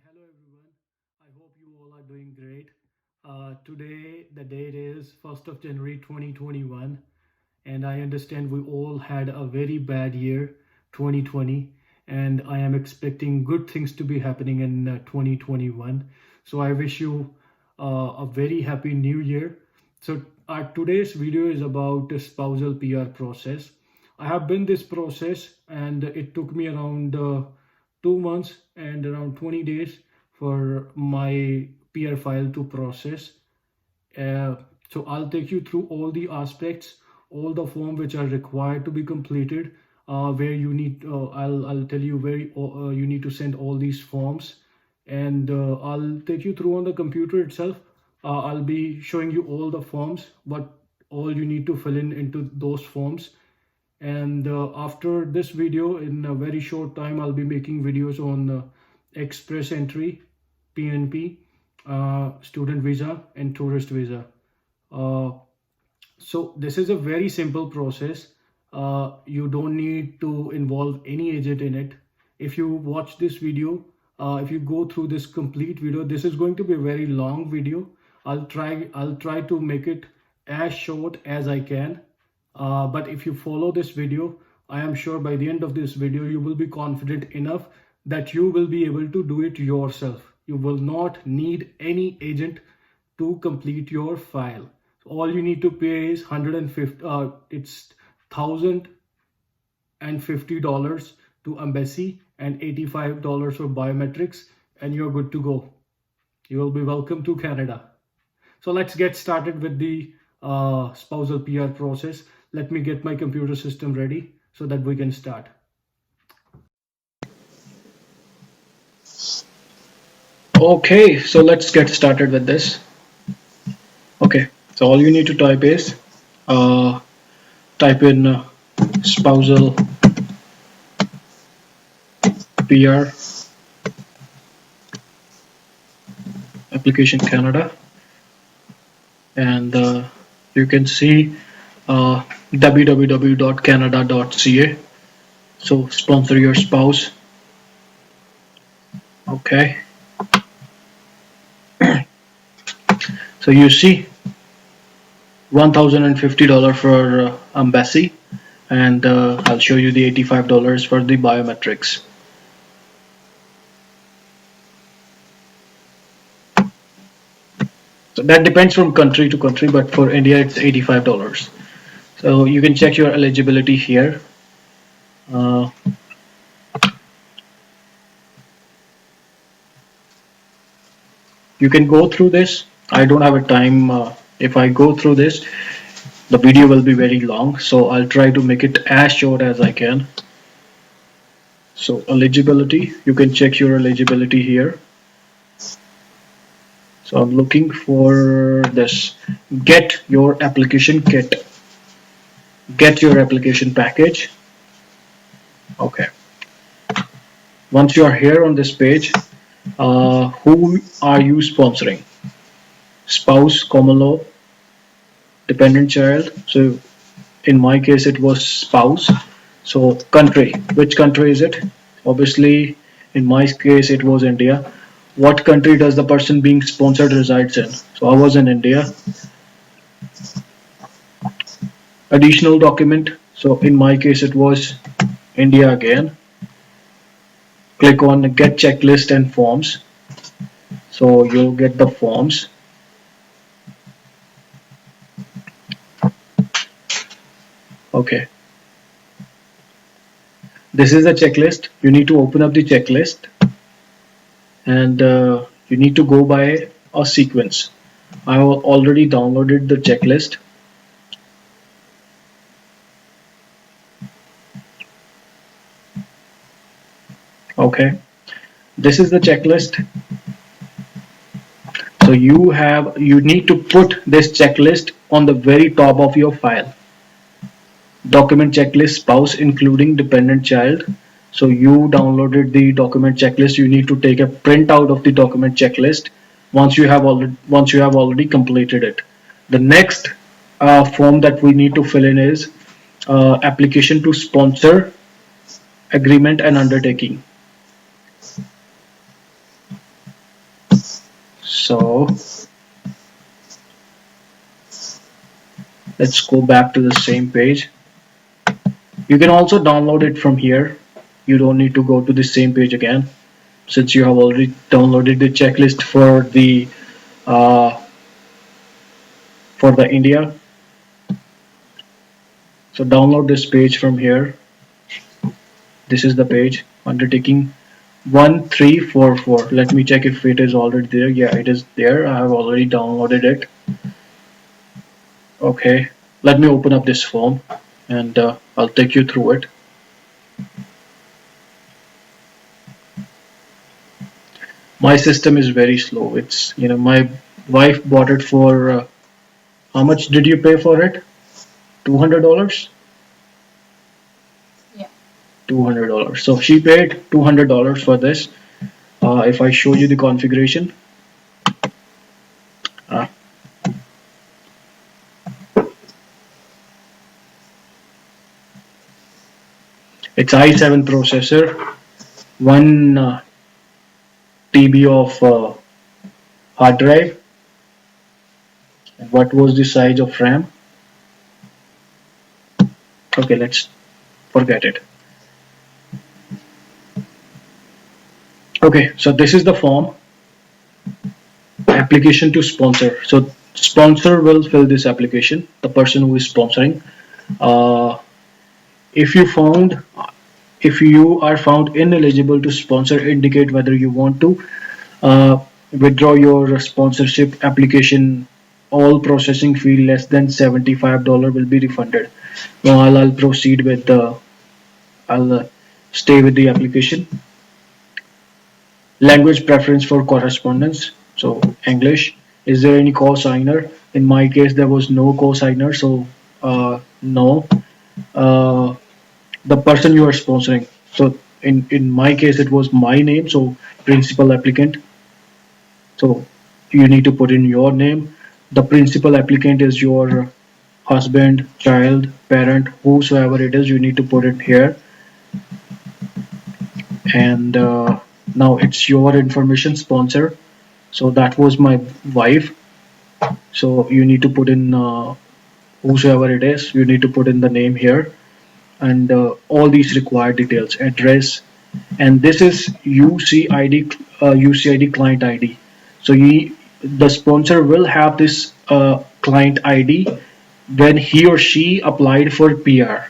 hello everyone. I hope you all are doing great. Today, the date is 1st of January 2021, and I understand we all had a very bad year, 2020, and I am expecting good things to be happening in 2021. So I wish you a very happy new year. So our today's video is about the spousal PR process. I have been this process, and it took me around 2 months and around 20 days for my PR file to process. Uh, so I'll take you through all the aspects, all the form which are required to be completed. Where you need, I'll tell you where you need to send all these forms, and I'll take you through on the computer itself. I'll be showing you all the forms, what all you need to fill in into those forms. And after this video, in a very short time, I'll be making videos on express entry, PNP, student visa, and tourist visa. uh, so this is a very simple process. You don't need to involve any agent in it. If you watch this video, if you go through this complete video, this is going to be a very long video. I'll try to make it as short as I can. But if you follow this video, I am sure by the end of this video, you will be confident enough that you will be able to do it yourself. You will not need any agent to complete your file. So all you need to pay is 150, it's $1,050 to embassy and $85 for biometrics, and you're good to go. You will be welcome to Canada. So let's get started with the spousal PR process. Let me get my computer system ready so that we can start. Okay, so let's get started with this. Okay, so all you need to type is type in spousal PR application Canada, and you can see www.canada.ca. So sponsor your spouse. Okay, so you see $1,050 for embassy, and I'll show you the $85 for the biometrics. So that depends from country to country, but for India it's $85. So you can check your eligibility here. You can go through this. I don't have a time. If I go through this, the video will be very long, so I'll try to make it as short as I can. So eligibility, you can check your eligibility here. So I'm looking for this, get your application kit, get your application package. Okay, once you are here on this page, who are you sponsoring? Spouse, common law, dependent child. So in my case it was spouse. So country, which country is it? Obviously in my case it was India. What country does the person being sponsored resides in? So I was in India. Additional document, so in my case it was India again. Click on get checklist and forms, so you'll get the forms. Okay, this is the checklist. You need to open up the checklist, and you need to go by a sequence. I already downloaded the checklist. Okay, this is the checklist. So you need to put this checklist on the very top of your file. Document checklist, spouse including dependent child. So you downloaded the document checklist. You need to take a printout of the document checklist once you have already completed it. The next form that we need to fill in is application to sponsor agreement and undertaking. So let's go back to the same page. You can also download it from here. You don't need to go to the same page again since you have already downloaded the checklist uh, for the India. So download this page from here. This is the page undertaking 1344. Let me check if it is already there. Yeah, it is there. I have already downloaded it. Okay, let me open up this form and I'll take you through it. My system is very slow. It's, my wife bought it for how much did you pay for it? $200? Yeah. $200. So she paid $200 for this. If I show you the configuration, uh, it's i7 processor, 1 TB of hard drive. And what was the size of RAM? Okay, let's forget it. Okay, so this is the form, application to sponsor. So sponsor will fill this application, the person who is sponsoring. Uh, if you found if you are found ineligible to sponsor, indicate whether you want to uh, withdraw your sponsorship application. All processing fee less than $75 will be refunded. Now I'll proceed with the I'll stay with the application. Language preference for correspondence. So English. Is there any co-signer? In my case, there was no co-signer, so no. Uh, the person you are sponsoring. So in my case, it was my name, so principal applicant. So you need to put in your name. The principal applicant is your husband, child, parent, whosoever it is. You need to put it here, and now it's your information sponsor. So that was my wife. So you need to put in whosoever it is. You need to put in the name here and all these required details, address, and this is UCID, UCID client ID. So the sponsor will have this client ID when he or she applied for PR.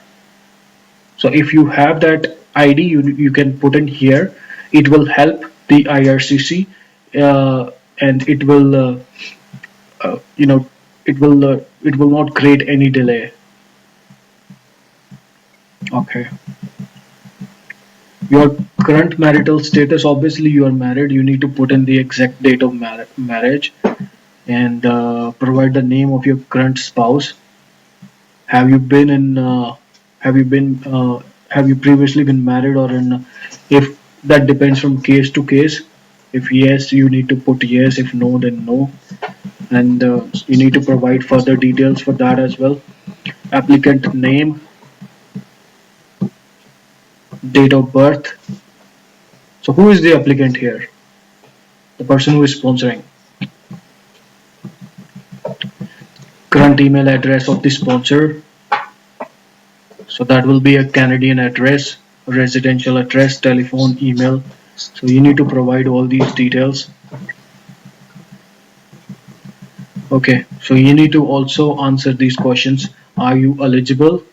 So if you have that ID, you can put in here. It will help the IRCC, and uh, you know it will not create any delay. Okay. Your current marital status, obviously you are married. You need to put in the exact date of marriage and provide the name of your current spouse. Have you been in? Have you been? Have you previously been married or in? If that depends from case to case. If yes, you need to put yes. If no, then no. And you need to provide further details for that as well. Applicant name, date of birth. So who is the applicant here? The person who is sponsoring. Current email address of the sponsor. So that will be a Canadian address, residential address, telephone, email. So you need to provide all these details. Okay, so you need to also answer these questions. Are you eligible?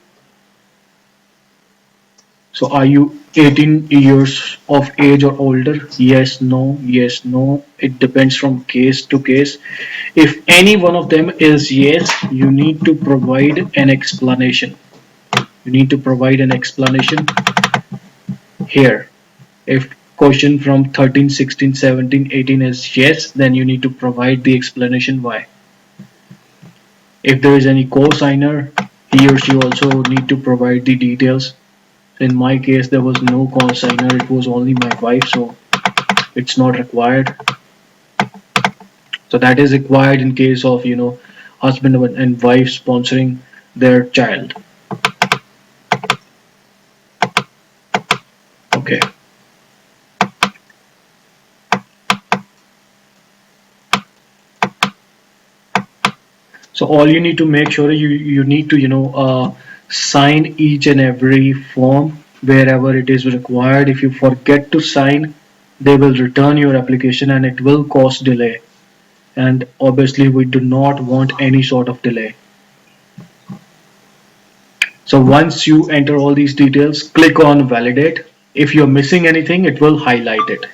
So are you 18 years of age or older? Yes, no, yes, no. It depends from case to case. If any one of them is yes, you need to provide an explanation. You need to provide an explanation here. If question from 13, 16, 17, 18 is yes, then you need to provide the explanation why. If there is any co-signer, he or she also need to provide the details. In my case, there was no co-signer, it was only my wife, so it's not required. So that is required in case of, husband and wife sponsoring their child. Okay. So all you need to make sure you need to sign each and every form wherever it is required. If you forget to sign, they will return your application and it will cause delay. And obviously, we do not want any sort of delay. So once you enter all these details, click on validate. If you're missing anything, it will highlight it.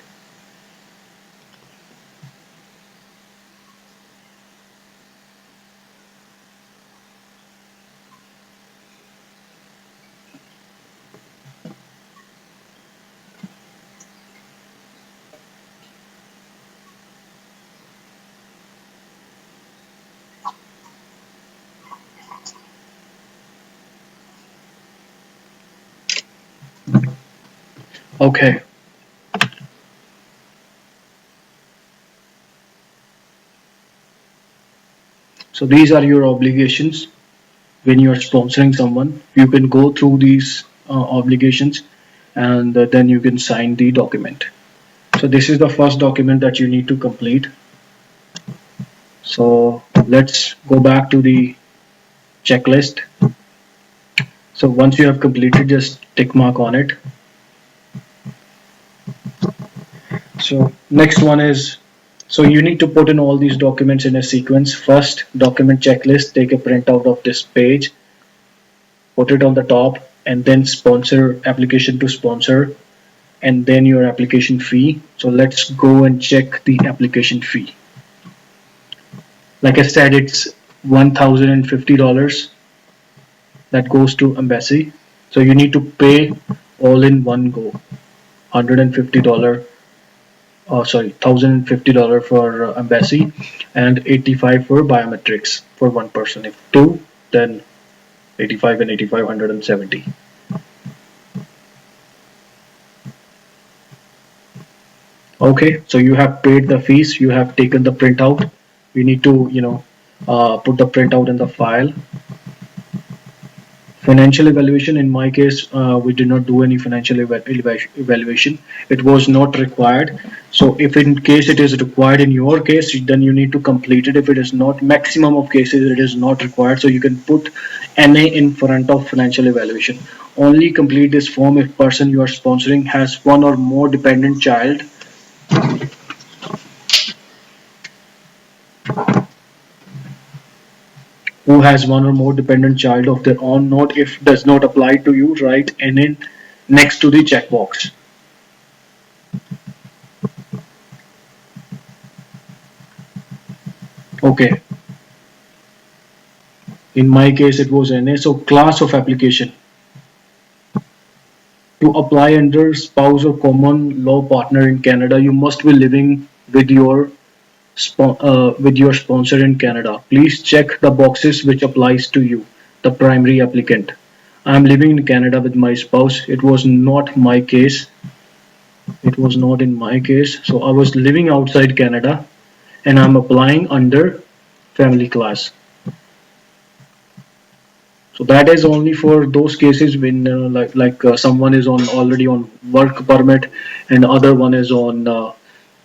Okay, so these are your obligations when you're sponsoring someone. You can go through these obligations and then you can sign the document. So this is the first document that you need to complete. So let's go back to the checklist. So once you have completed, just tick mark on it. So next one is, so you need to put in all these documents in a sequence. First, document checklist, take a printout of this page, put it on the top, and then sponsor, application to sponsor, and then your application fee. So let's go and check the application fee. Like I said, it's $1,050 that goes to embassy. So you need to pay all in one go. $150, $1,050 for embassy and 85 for biometrics for one person. If two, then 85 and 85, 170. Okay, so you have paid the fees, you have taken the printout. You need to, put the printout in the file. Financial evaluation, in my case, we did not do any financial evaluation. It was not required. So if in case it is required in your case, then you need to complete it. If it is not, maximum of cases it is not required. So you can put NA in front of financial evaluation. Only complete this form if person you are sponsoring has one or more dependent child, who has one or more dependent child of their own. Note, if does not apply to you, write NA next to the checkbox. Okay, in my case it was NA. So class of application. To apply under spouse or common law partner in Canada, you must be living with your sponsor in Canada. Please check the boxes which applies to you, the primary applicant. I am living in Canada with my spouse. It was not my case. It was not in my case. So I was living outside Canada and I'm applying under family class. So that is only for those cases when someone is on already on work permit and other one is on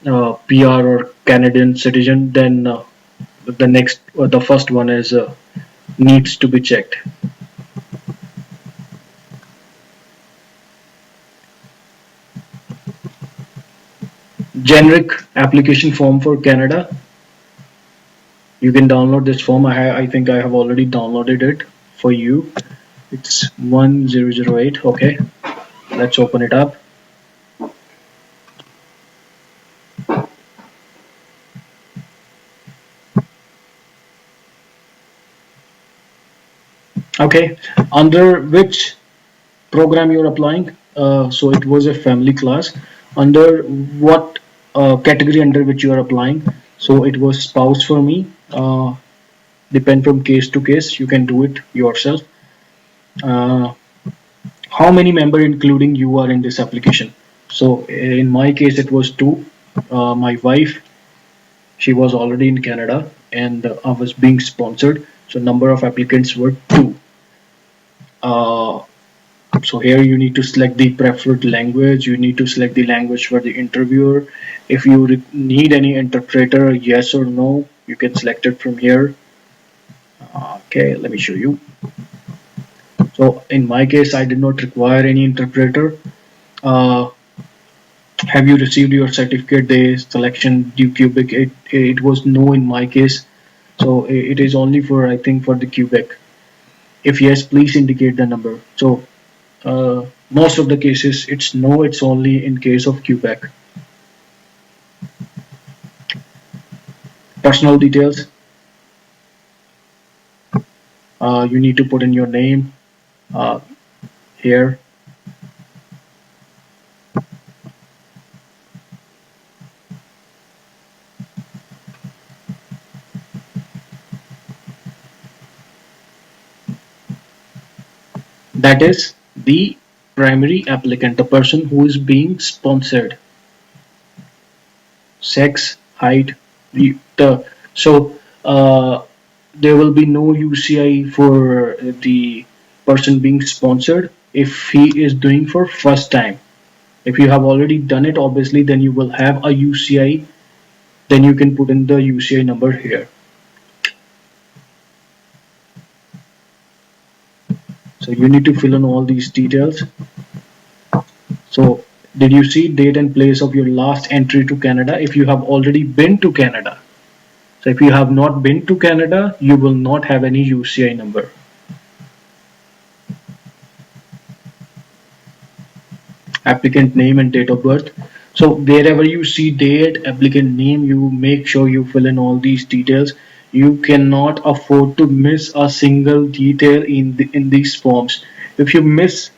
PR or Canadian citizen. Then the first one is needs to be checked. Generic application form for Canada. You can download this form. I think I have already downloaded it for you. It's 1008. Okay, let's open it up. Okay, under which program you're applying? So it was a family class. Under what category under which you are applying? So it was spouse for me. Depend from case to case. You can do it yourself. Uh, how many member including you are in this application? So in my case it was two. My wife, she was already in Canada and I was being sponsored. So number of applicants were two. Uh, so here you need to select the preferred language. You need to select the language for the interviewer. If you need any interpreter, yes or no, you can select it from here. Okay, let me show you. So in my case, I did not require any interpreter. Uh, have you received your certificate day selection due cubic? It was no in my case. So it is only for, I think, for the cubic. If yes, please indicate the number. So most of the cases it's no, it's only in case of Quebec. Personal details, you need to put in your name uh, here. That is the primary applicant, the person who is being sponsored. Sex, height, the so there will be no UCI for the person being sponsored if he is doing for first time. If you have already done it, obviously, then you will have a UCI. Then you can put in the UCI number here. So you need to fill in all these details. So did you see date and place of your last entry to Canada if you have already been to Canada? So if you have not been to Canada, you will not have any UCI number. Applicant name and date of birth. So wherever you see date, applicant name, you make sure you fill in all these details. You cannot afford to miss a single detail in these forms. If you miss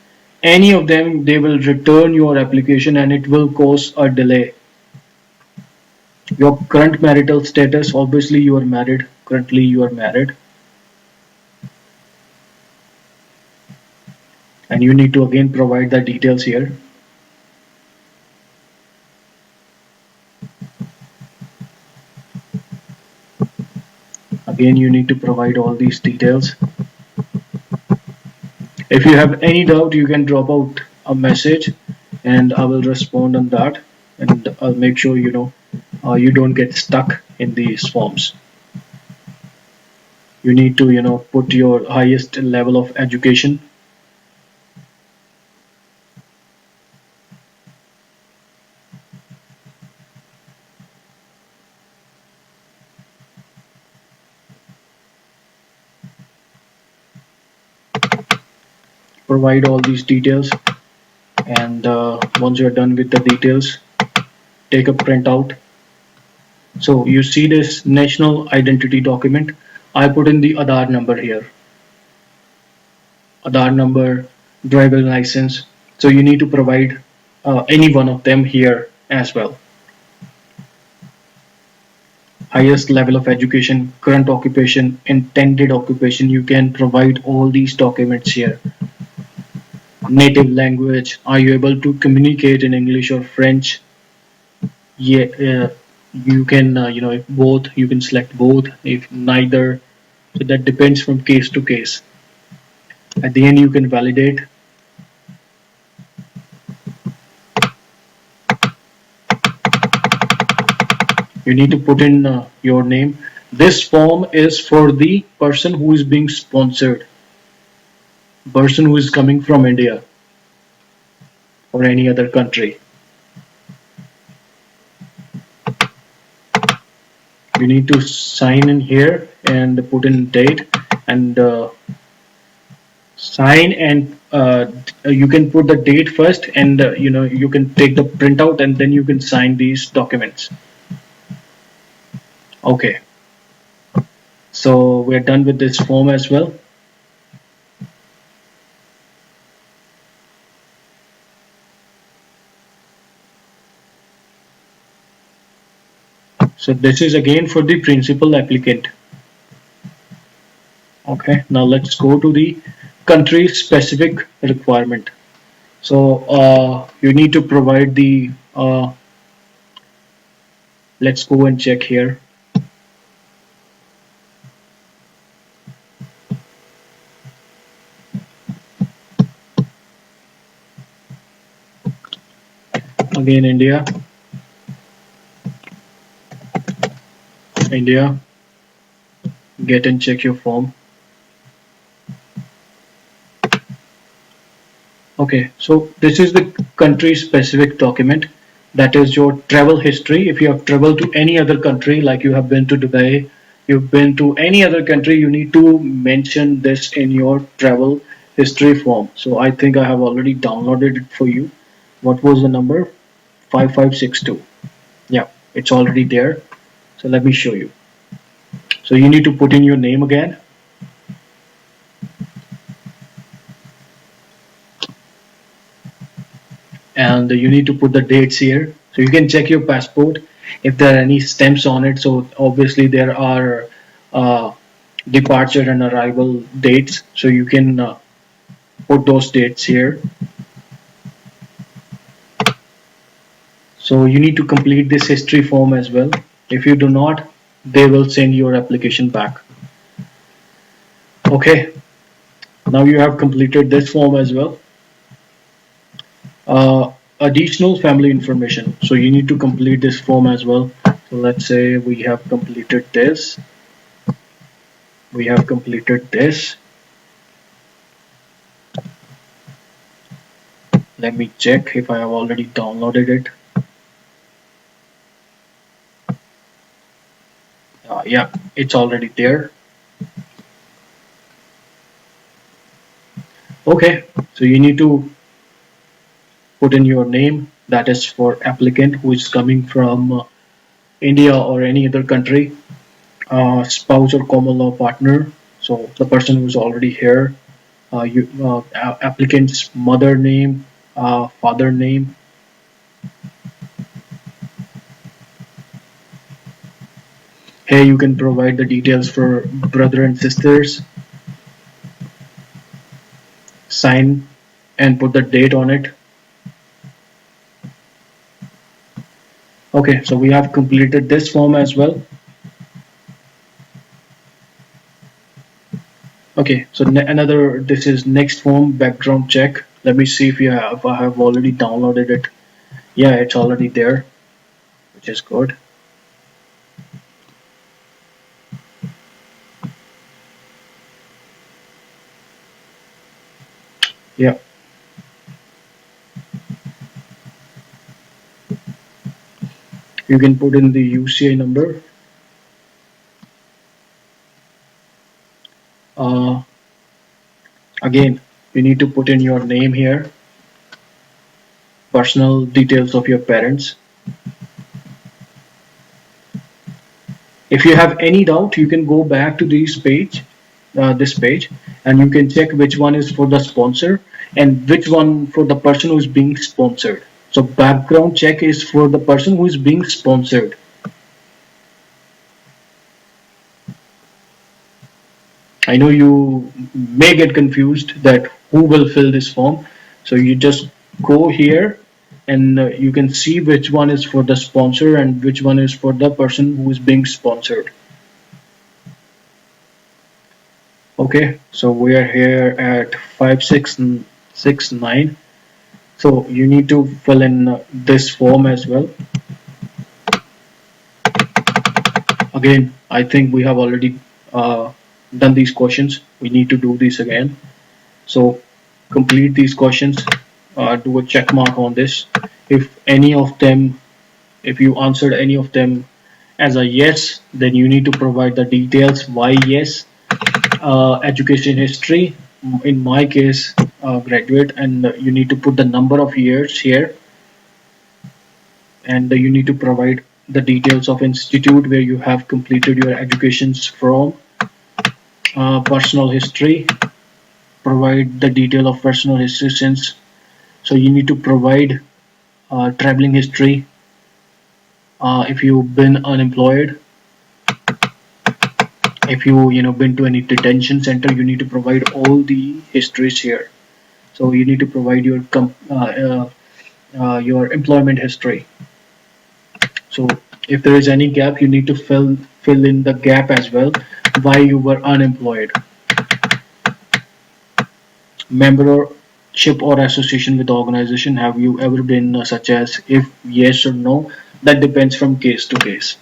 any of them, they will return your application and it will cause a delay. Your current marital status, obviously you are married. Currently you are married, and you need to again provide the details here. Again, you need to provide all these details. If you have any doubt, you can drop out a message and I will respond on that, and I'll make sure you don't get stuck in these forms. You need to put your highest level of education. Provide all these details, and once you're done with the details, take a printout. So you see this national identity document. I put in the Aadhaar number here. Aadhaar number, driver license. So you need to provide any one of them here as well. Highest level of education, current occupation, intended occupation. You can provide all these documents here. Native language. Are you able to communicate in English or French? Yeah, you can, if both, you can select both. If neither, so that depends from case to case. At the end, you can validate. You need to put in your name. This form is for the person who is being sponsored, person who is coming from India or any other country. You need to sign in here and put in date and sign, and you can put the date first, and you can take the printout and then you can sign these documents. Okay, so we're done with this form as well. So this is again for the principal applicant. Okay, now let's go to the country specific requirement. So you need to provide the let's go and check here. Again, India, get and check your form. Okay, so this is the country specific document. That is your travel history. If you have traveled to any other country, like you have been to Dubai, you've been to any other country, you need to mention this in your travel history form. So I think I have already downloaded it for you. What was the number? 5562. Yeah, it's already there. So let me show you. So you need to put in your name again, and you need to put the dates here. So you can check your passport if there are any stamps on it. So obviously there are uh, departure and arrival dates. So you can put those dates here. So you need to complete this history form as well. If you do not, they will send your application back. Okay, now you have completed this form as well. Additional family information. So you need to complete this form as well. So let's say we have completed this. We have completed this. Let me check if I have already downloaded it. Yeah, it's already there. Okay, so you need to put in your name. That is for applicant who is coming from India or any other country. Spouse or common law partner. So the person who is already here. Applicant's mother name, father name. Here you can provide the details for brother and sisters. Sign and put the date on it. Okay, so we have completed this form as well. Okay, so another, this is next form, background check. Let me see if I have already downloaded it. Yeah, it's already there, which is good. Yeah, you can put in the UCI number. Uh, Again, you need to put in your name here, personal details of your parents. If you have any doubt, you can go back to this page, and you can check which one is for the sponsor and which one for the person who is being sponsored. So background check is for the person who is being sponsored. I know you may get confused that who will fill this form. So you just go here and you can see which one is for the sponsor and which one is for the person who is being sponsored. Okay, so we are here at 5669. So you need to fill in this form as well. Again, I think we have already done these questions. We need to do this again. So complete these questions, do a check mark on this. If any of them, if you answered any of them as a yes, then you need to provide the details why yes. Education history, in my case, graduate, and you need to put the number of years here, and you need to provide the details of institute where you have completed your educations from. Personal history, provide the detail of personal history since, so you need to provide traveling history. If you've been unemployed, if you been to any detention center, you need to provide all the histories here. So you need to provide your employment history. So if there is any gap, you need to fill in the gap as well, why you were unemployed. Membership or association with the organization, have you ever been, such as, if yes or no, that depends from case to case.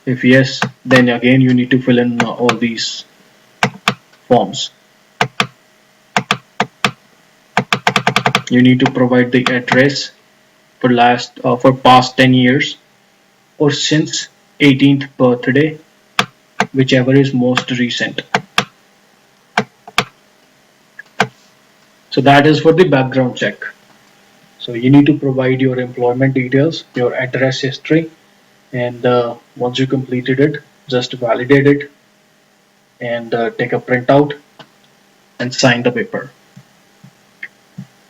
If yes, then again you need to fill in all these forms. You need to provide the address for past 10 years or since 18th birthday, whichever is most recent. So that is for the background check. So you need to provide your employment details, your address history, and once you completed it, just validate it and take a printout and sign the paper.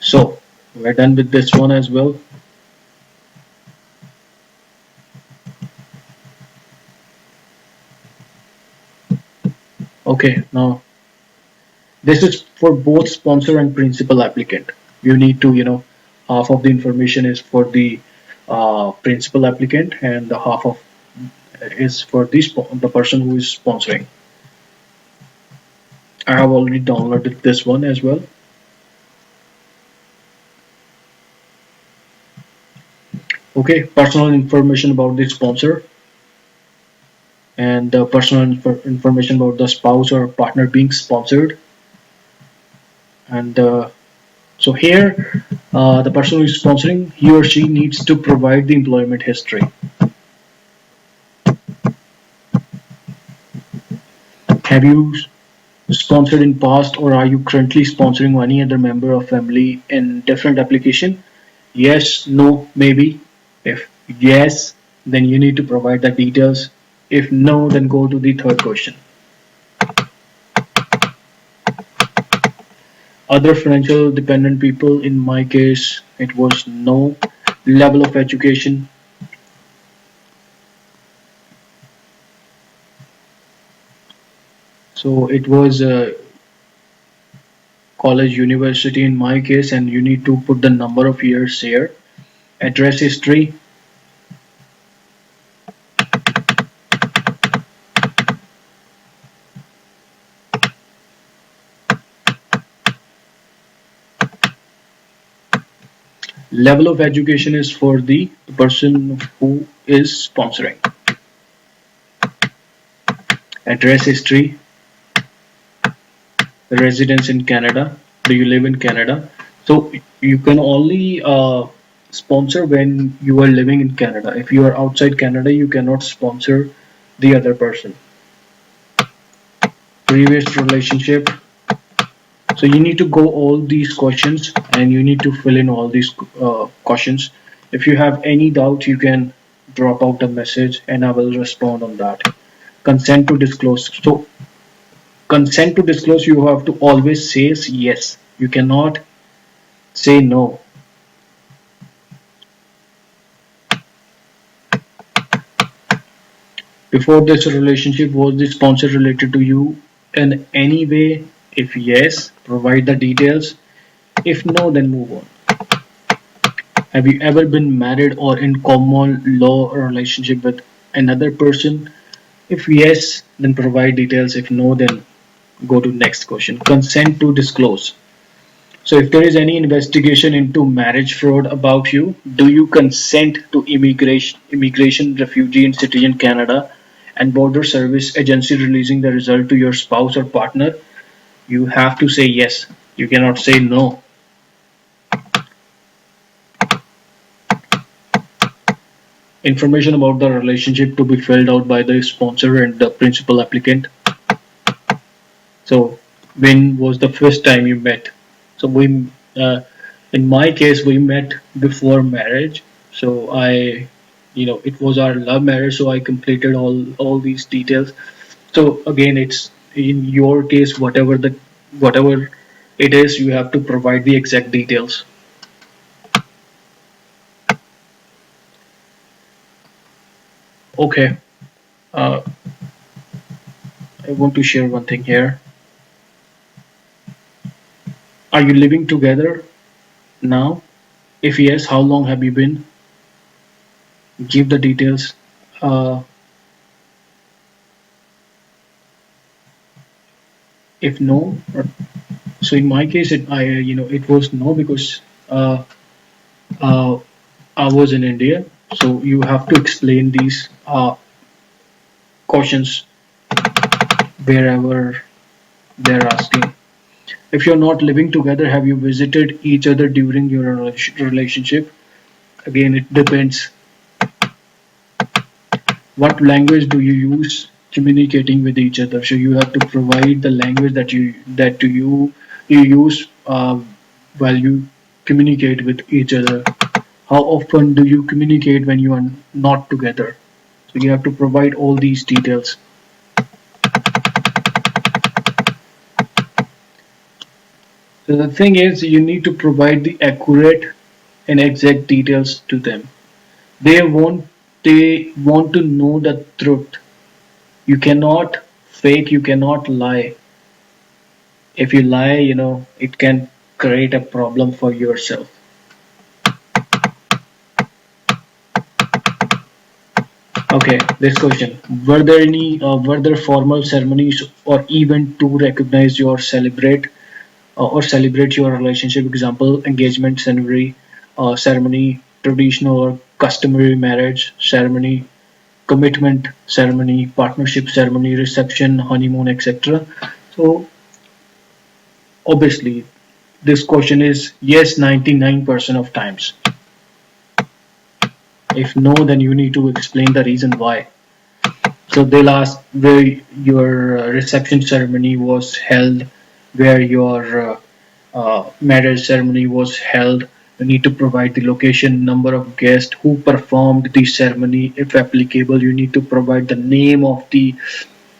So we're done with this one as well. Okay, now this is for both sponsor and principal applicant. You need to, half of the information is for the principal applicant and the half of is for the person who is sponsoring. I have already downloaded this one as well. Okay, personal information about the sponsor and personal information about the spouse or partner being sponsored. And so here, the person who is sponsoring, he or she needs to provide the employment history. Have you sponsored in past or are you currently sponsoring any other member of family in different application? Yes, no, maybe. If yes, then you need to provide the details. If no, then go to the third question. Other financial dependent people, in my case, it was no. Level of education, so it was college, university in my case, and you need to put the number of years here. Address history, level of education is for the person who is sponsoring. Address history, residence in Canada. Do you live in Canada? So you can only sponsor when you are living in Canada. If you are outside Canada, you cannot sponsor the other person. Previous relationship. So you need to go all these questions and you need to fill in all these questions. If you have any doubt, you can drop out a message and I will respond on that. Consent to disclose. So consent to disclose, you have to always say yes. You cannot say no. Before this relationship, was the sponsor related to you in any way? If yes, provide the details. If no, then move on. Have you ever been married or in common law relationship with another person? If yes, then provide details. If no, then go to next question. Consent to disclose. So if there is any investigation into marriage fraud about you, do you consent to immigration, refugee and citizen Canada and border service agency releasing the result to your spouse or partner? You have to say yes. You cannot say no. Information about the relationship to be filled out by the sponsor and the principal applicant. So when was the first time you met? So in my case, we met before marriage. So it was our love marriage. So I completed all these details. So again, it's in your case, whatever it is, you have to provide the exact details. Okay, uh, I want to share one thing here. Are you living together now? If yes, how long have you been? Give the details. Uh, if no, so in my case, it was no because uh, I was in India. So you have to explain these questions wherever they're asking. If you're not living together, have you visited each other during your relationship? Again, it depends. What language do you use communicating with each other? So you have to provide the language that you use while you communicate with each other. How often do you communicate when you are not together? So you have to provide all these details. So the thing is, you need to provide the accurate and exact details to them. They want they want to know the truth. You cannot fake, you cannot lie. If you lie, it can create a problem for yourself. Okay, this question. Were there formal ceremonies or event to recognize your celebrate or celebrate your relationship? Example, engagement ceremony, traditional or customary marriage ceremony, commitment ceremony, partnership ceremony, reception, honeymoon, etc. So obviously, this question is yes 99% of times. If no, then you need to explain the reason why. So they'll ask where your reception ceremony was held, where your marriage ceremony was held. You need to provide the location, number of guests, who performed the ceremony. If applicable, you need to provide the name of the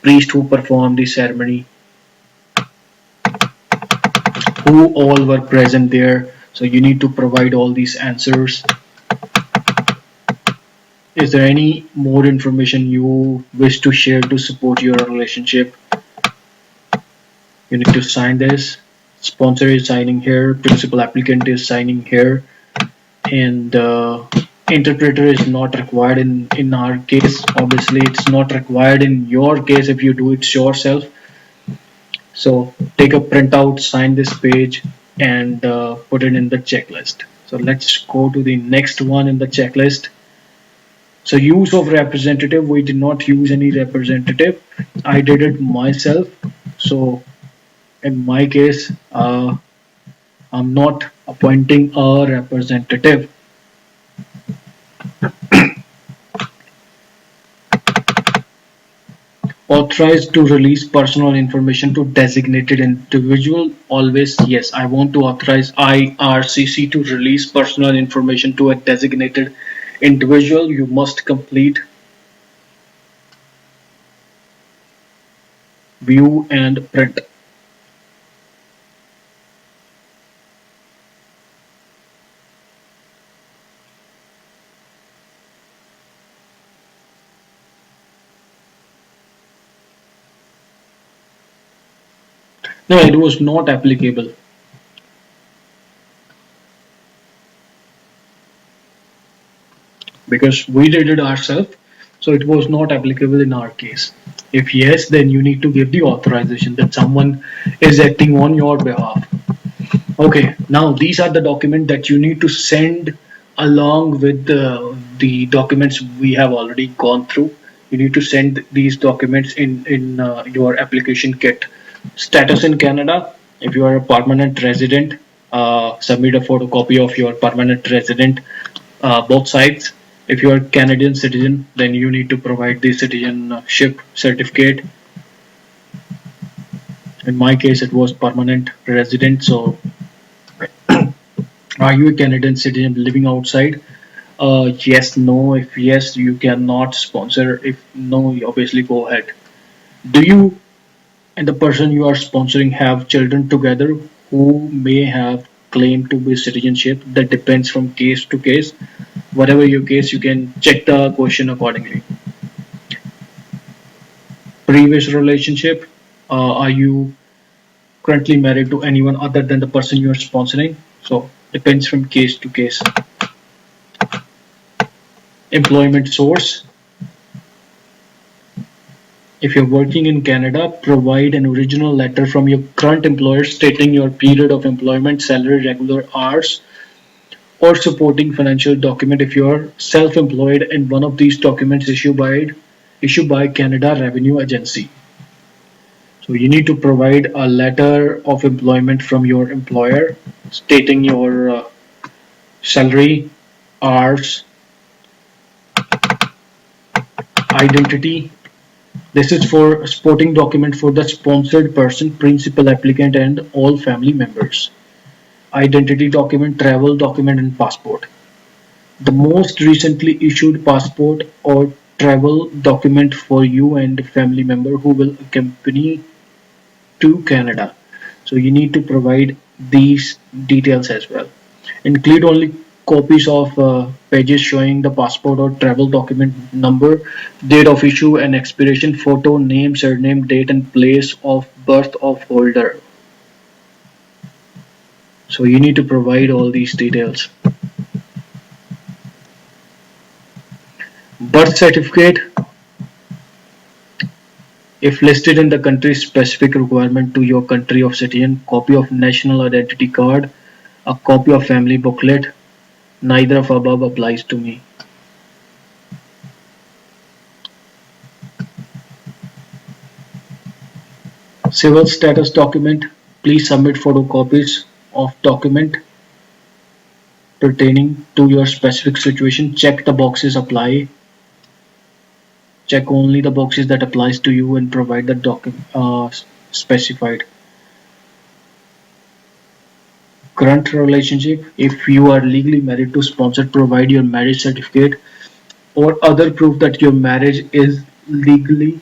priest who performed the ceremony, who all were present there. So you need to provide all these answers. Is there any more information you wish to share to support your relationship? You need to sign this. Sponsor is signing here, principal applicant is signing here, and interpreter is not required in our case. Obviously, it's not required in your case if you do it yourself. So take a printout, sign this page, and put it in the checklist. So let's go to the next one in the checklist. So use of representative, we did not use any representative. I did it myself. So in my case, I'm not appointing a representative. Authorized to release personal information to designated individual. Always yes, I want to authorize IRCC to release personal information to a designated individual. You must complete view and print. No, it was not applicable because we did it ourselves, so it was not applicable in our case. If yes, then you need to give the authorization that someone is acting on your behalf. Okay, now these are the documents that you need to send along with the documents we have already gone through. You need to send these documents in your application kit. Status in Canada. If you are a permanent resident, submit a photocopy of your permanent resident, both sides. If you are Canadian citizen, then you need to provide the citizenship certificate. In my case, it was permanent resident. So, are you a Canadian citizen living outside? Yes, no. If yes, you cannot sponsor. If no, you obviously go ahead. Do you and the person you are sponsoring have children together who may have claim to be citizenship? That depends from case to case. Whatever your case, you can check the question accordingly. Previous relationship, are you currently married to anyone other than the person you are sponsoring? So depends from case to case. Employment source. If you're working in Canada, provide an original letter from your current employer stating your period of employment, salary, regular hours, or supporting financial document if you're self-employed, and one of these documents issued by Canada Revenue Agency. So you need to provide a letter of employment from your employer stating your salary, hours, identity. This is for supporting document for the sponsored person, principal applicant, and all family members. Identity document, travel document, and passport. The most recently issued passport or travel document for you and family member who will accompany to Canada. So you need to provide these details as well. Include only copies of pages showing the passport or travel document number, date of issue and expiration, photo, name, surname, date and place of birth of holder. So you need to provide all these details. Birth certificate, if listed in the country specific requirement to your country of citizen, copy of national identity card, a copy of family booklet. Neither of above applies to me. Civil status document, please submit photocopies of document pertaining to your specific situation. Check the boxes apply. Check only the boxes that applies to you and provide the document specified. Current relationship, if you are legally married to sponsor, provide your marriage certificate or other proof that your marriage is legally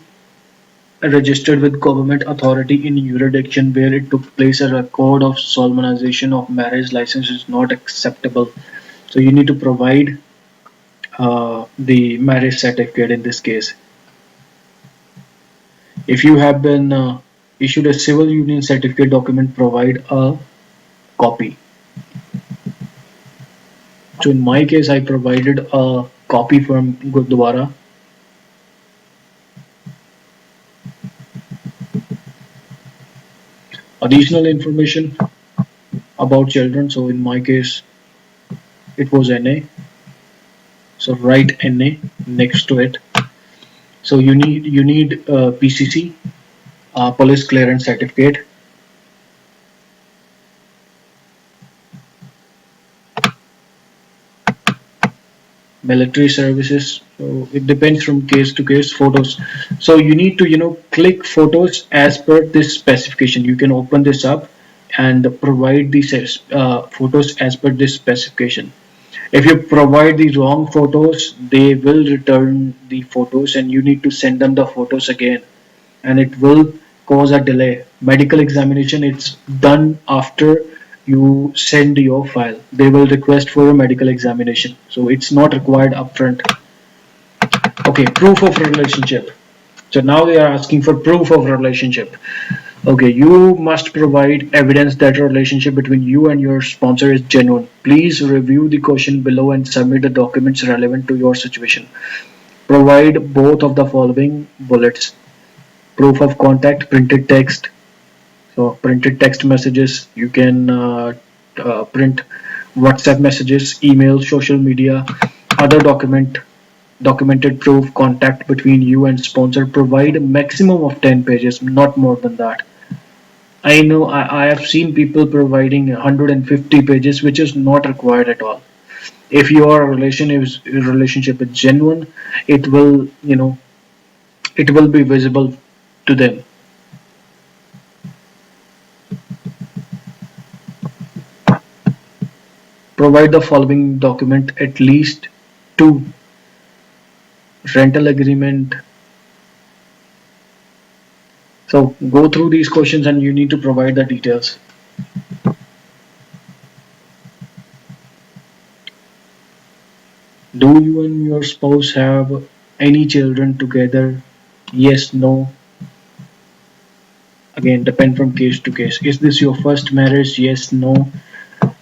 registered with government authority in jurisdiction where it took place. A record of solemnization of marriage license is not acceptable. So you need to provide the marriage certificate in this case. If you have been issued a civil union certificate document, provide a copy. So in my case, I provided a copy from Gurdwara. Additional information about children. So in my case, it was NA. So write NA next to it. So you need PCC, police clearance certificate. Military services, so it depends from case to case. Photos, so you need to click photos as per this specification. You can open this up and provide these photos as per this specification. If you provide the wrong photos, they will return the photos and you need to send them the photos again, and it will cause a delay. Medical examination, it's done after you send your file. They will request for a medical examination, so it's not required upfront. Okay, proof of relationship. So now they are asking for proof of relationship. Okay, you must provide evidence that a relationship between you and your sponsor is genuine. Please review the question below and submit the documents relevant to your situation. Provide both of the following bullets: proof of contact, printed text. So printed text messages, you can print WhatsApp messages, email, social media, other documented proof contact between you and sponsor. Provide a maximum of 10 pages, not more than that. I know I have seen people providing 150 pages, which is not required at all. If your relationship is genuine, it will it will be visible to them. Provide the following document: at least two: rental agreement. So go through these questions and you need to provide the details. Do you and your spouse have any children together? Yes, no. Again, depend from case to case. Is this your first marriage? Yes, no.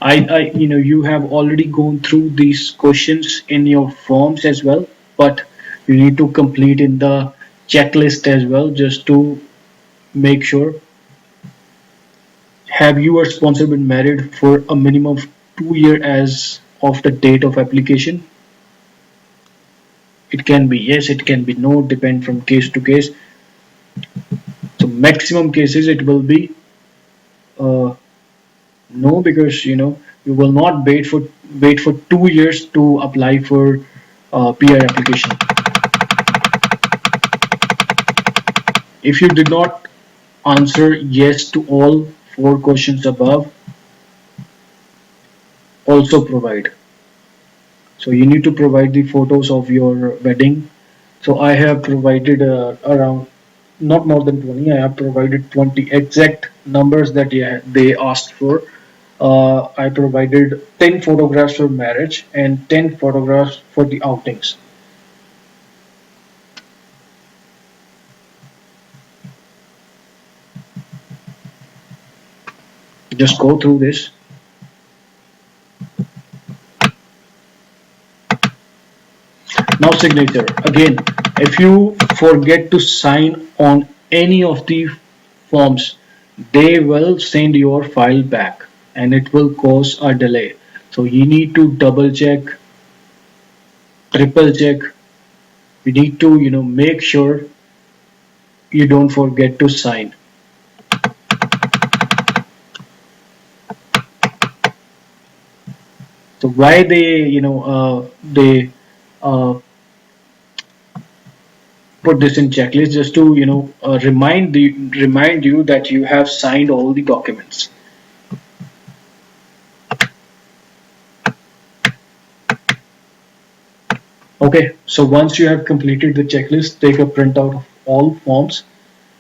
You have already gone through these questions in your forms as well, but you need to complete in the checklist as well, just to make sure. Have you or sponsor been married for a minimum of 2 years as of the date of application? It can be yes, it can be no, depend from case to case. So maximum cases it will be uh, no, because you will not wait for 2 years to apply for PR application. If you did not answer yes to all four questions above, also provide. So you need to provide the photos of your wedding. So I have provided around not more than 20. I have provided 20 exact numbers that they asked for. I provided 10 photographs for marriage and 10 photographs for the outings. Just go through this. Now signature. Again, if you forget to sign on any of the forms, they will send your file back and it will cause a delay. So you need to double check, triple check. You need to, make sure you don't forget to sign. So why they uh, put this in checklist, just to remind you that you have signed all the documents. Okay, so once you have completed the checklist, take a printout of all forms.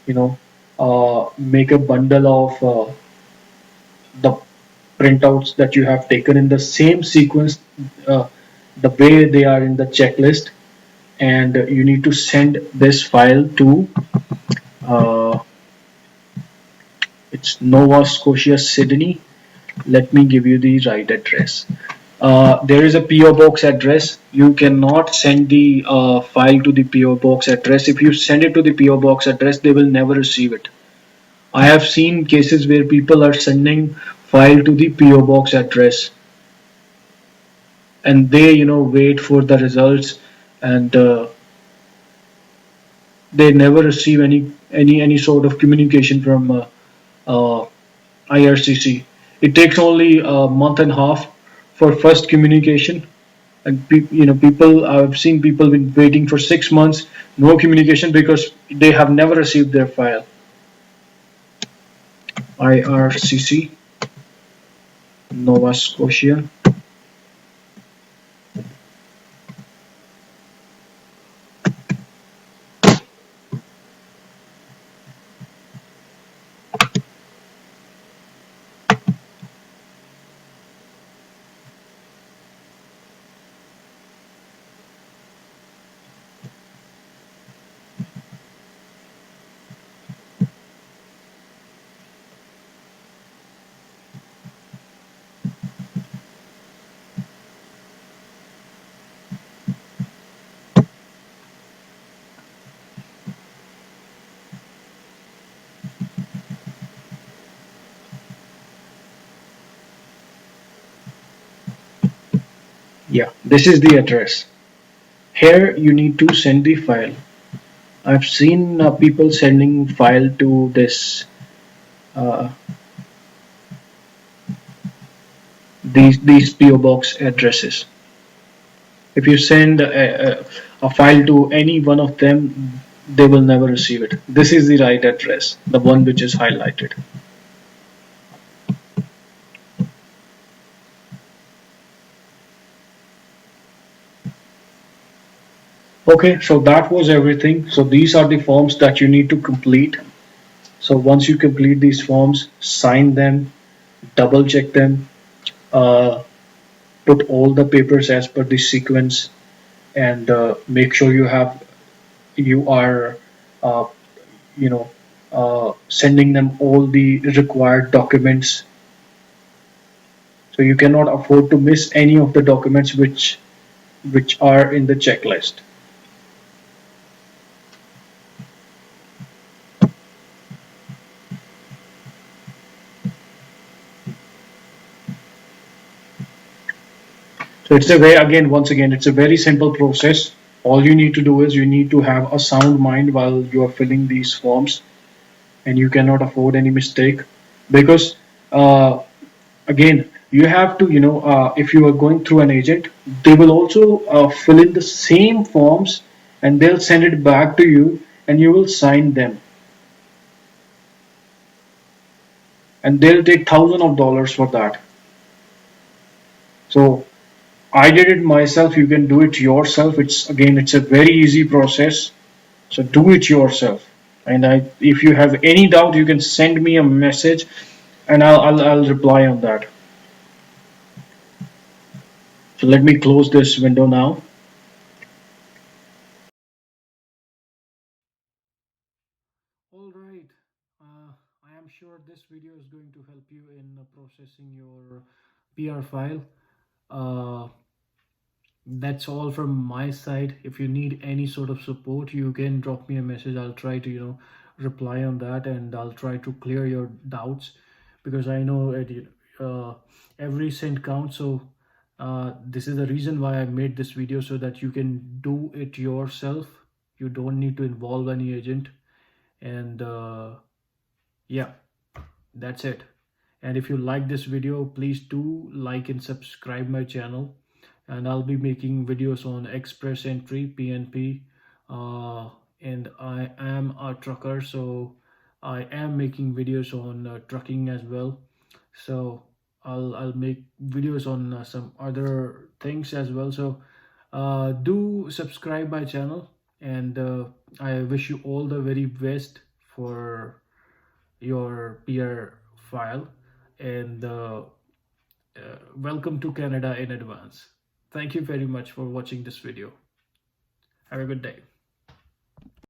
You know, make a bundle of the printouts that you have taken in the same sequence, uh, the way they are in the checklist, and you need to send this file to uh, it's Nova Scotia, Sydney. Let me give you the right address. There is a PO box address. You cannot send the file to the PO box address. If you send it to the PO box address, they will never receive it. I have seen cases where people are sending file to the PO box address, and they wait for the results, and they never receive any sort of communication from uh, IRCC. It takes only a month and a half for first communication, and people, I've seen people been waiting for 6 months, no communication, because they have never received their file. IRCC, Nova Scotia. Yeah, this is the address. Here you need to send the file. I've seen people sending file to this uh, these PO box addresses. If you send a file to any one of them, they will never receive it. This is the right address, the one which is highlighted. Okay, so that was everything. So these are the forms that you need to complete. So once you complete these forms, sign them, double check them, uh, put all the papers as per the sequence, and make sure you are uh, you know sending them all the required documents. So you cannot afford to miss any of the documents which are in the checklist. So it's a very, again, once again, it's a very simple process. All you need to do is you need to have a sound mind while you are filling these forms, and you cannot afford any mistake, because again, you have to, if you are going through an agent, they will also fill in the same forms, and they'll send it back to you, and you will sign them, and they'll take thousands of dollars for that. So I did it myself. You can do it yourself. It's a very easy process. So do it yourself. And if you have any doubt, you can send me a message, and I'll reply on that. So let me close this window now. All right. I am sure this video is going to help you in processing your PR file. Uh, that's all from my side. If you need any sort of support, you can drop me a message. I'll try to, reply on that, and I'll try to clear your doubts, because I know uh, every cent counts. So this is the reason why I made this video, so that you can do it yourself. You don't need to involve any agent. And yeah, that's it. And if you like this video, please do like and subscribe my channel. And I'll be making videos on express entry, PNP. uh, and I am a trucker, so I am making videos on trucking as well. So I'll make videos on some other things as well. So do subscribe my channel, and I wish you all the very best for your peer file. And welcome to Canada in advance. Thank you very much for watching this video. Have a good day.